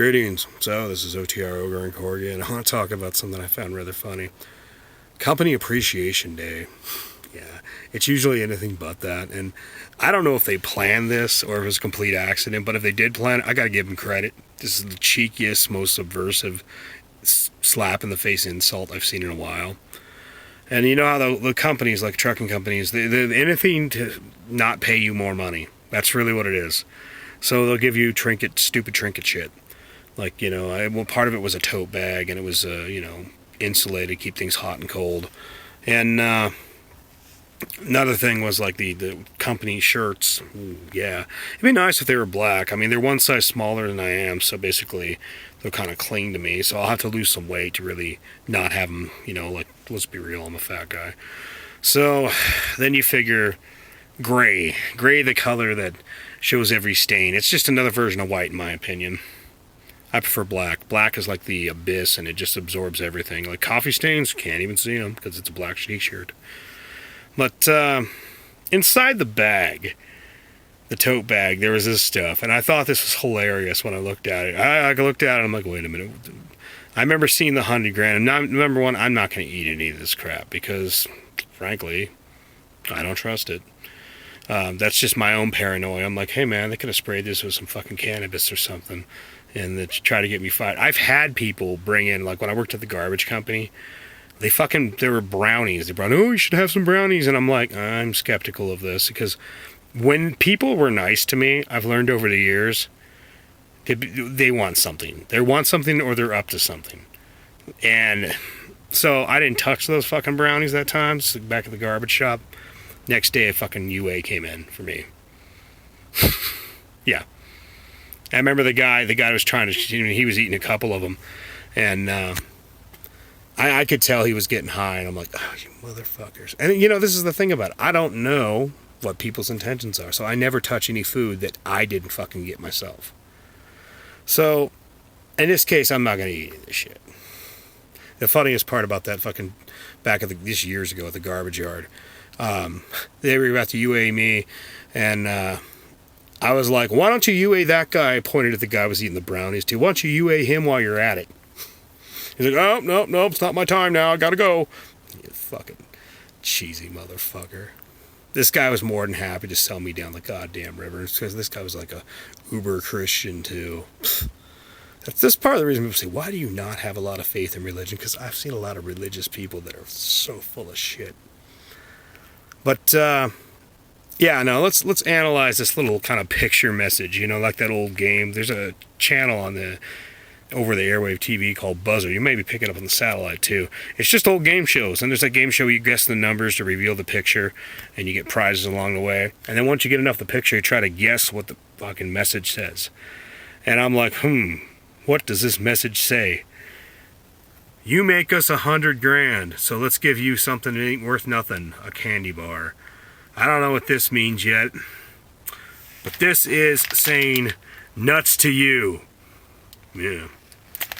Greetings. So, this is OTR Ogre and Corgi, and I want to talk about something I found rather funny. Company Appreciation Day. Yeah, it's usually anything but that, and I don't know if they planned this or if it was a complete accident, but if they did plan it, I gotta give them credit. This is the cheekiest, most subversive slap in the face insult I've seen in a while. And you know how the companies, like trucking companies, they anything to not pay you more money. That's really what it is. So they'll give you stupid trinket shit. Like, part of it was a tote bag, and it was, insulated, keep things hot and cold. And another thing was, like, the company shirts. Ooh, yeah. It'd be nice if they were black. I mean, they're one size smaller than I am, so basically they'll kind of cling to me. So I'll have to lose some weight to really not have them, let's be real, I'm a fat guy. So then you figure gray, the color that shows every stain. It's just another version of white, in my opinion. I prefer black. Black is like the abyss, and it just absorbs everything. Like coffee stains, can't even see them because it's a black t-shirt. But inside the bag, the tote bag, there was this stuff, and I thought this was hilarious when I looked at it. I looked at it, and I'm like, wait a minute. I remember seeing the 100 grand, and number one, I'm not going to eat any of this crap because, frankly, I don't trust it. That's just my own paranoia. I'm like, hey man, they could have sprayed this with some fucking cannabis or something, and they try to get me fired. I've had people bring in, like when I worked at the garbage company, there were brownies. They brought, oh, you should have some brownies. And I'm like, I'm skeptical of this, because when people were nice to me, I've learned over the years, they want something. They want something, or they're up to something. And so I didn't touch those fucking brownies that time, so back at the garbage shop. Next day, a fucking UA came in for me. Yeah. I remember the guy was trying to, he was eating a couple of them, and I could tell he was getting high, and I'm like, oh, you motherfuckers. And, this is the thing about it. I don't know what people's intentions are, so I never touch any food that I didn't fucking get myself. So, in this case, I'm not going to eat any of this shit. The funniest part about that fucking, this years ago at the garbage yard, they were about to UA me, and I was like, why don't you UA that guy? I pointed at the guy who was eating the brownies too. Why don't you UA him while you're at it? He's like, oh, no, it's not my time now. I gotta go. You fucking cheesy motherfucker. This guy was more than happy to sell me down the goddamn river, because this guy was like a uber Christian too. That's part of the reason people say, why do you not have a lot of faith in religion? Because I've seen a lot of religious people that are so full of shit. But, let's analyze this little kind of picture message, like that old game. There's a channel on over the airwave TV called Buzzer. You may be picking up on the satellite too. It's just old game shows, and there's that game show where you guess the numbers to reveal the picture, and you get prizes along the way. And then once you get enough of the picture, you try to guess what the fucking message says. And I'm like, what does this message say? You make us 100 grand, so let's give you something that ain't worth nothing, a candy bar. I don't know what this means yet, but this is saying nuts to you. Yeah,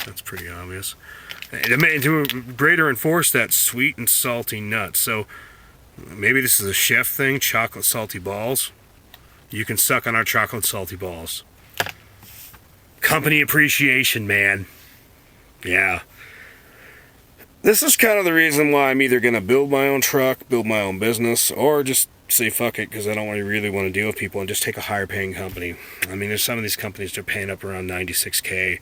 that's pretty obvious. To greater enforce that sweet and salty nuts. So maybe this is a chef thing, chocolate salty balls. You can suck on our chocolate salty balls. Company appreciation, man. Yeah. This is kind of the reason why I'm either going to build my own truck, build my own business, or just say fuck it, because I don't really want to deal with people and just take a higher paying company. I mean, there's some of these companies that are paying up around $96K,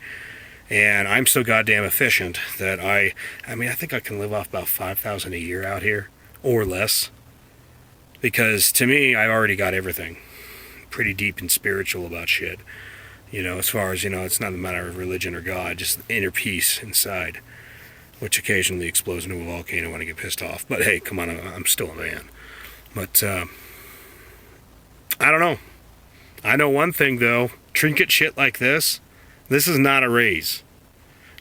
and I'm so goddamn efficient that I think I can live off about $5,000 a year out here, or less, because to me, I already got everything. Pretty deep and spiritual about shit. As far as, it's not a matter of religion or God, just inner peace inside, which occasionally explodes into a volcano when I get pissed off. But hey, come on, I'm still a man. But, I don't know. I know one thing, though. Trinket shit like this is not a raise.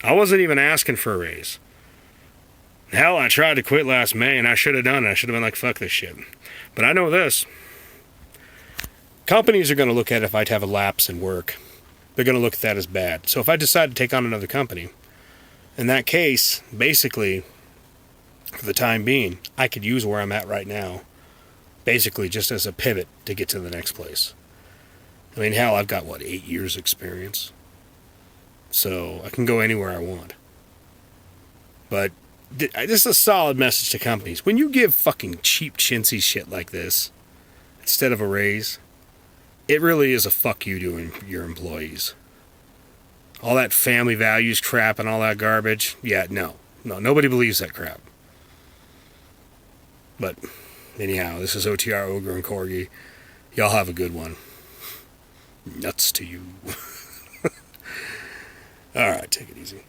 I wasn't even asking for a raise. Hell, I tried to quit last May, and I should have done it. I should have been like, fuck this shit. But I know this. Companies are going to look at it if I have a lapse in work. They're going to look at that as bad. So if I decide to take on another company, in that case, basically, for the time being, I could use where I'm at right now, basically just as a pivot to get to the next place. I mean, hell, I've got, 8 years experience? so I can go anywhere I want. But this is a solid message to companies. When you give fucking cheap chintzy shit like this instead of a raise, it really is a fuck you to your employees. All that family values crap and all that garbage, yeah, no, nobody believes that crap. But anyhow, this is OTR Ogre and Corgi. Y'all have a good one. Nuts to you. All right, take it easy.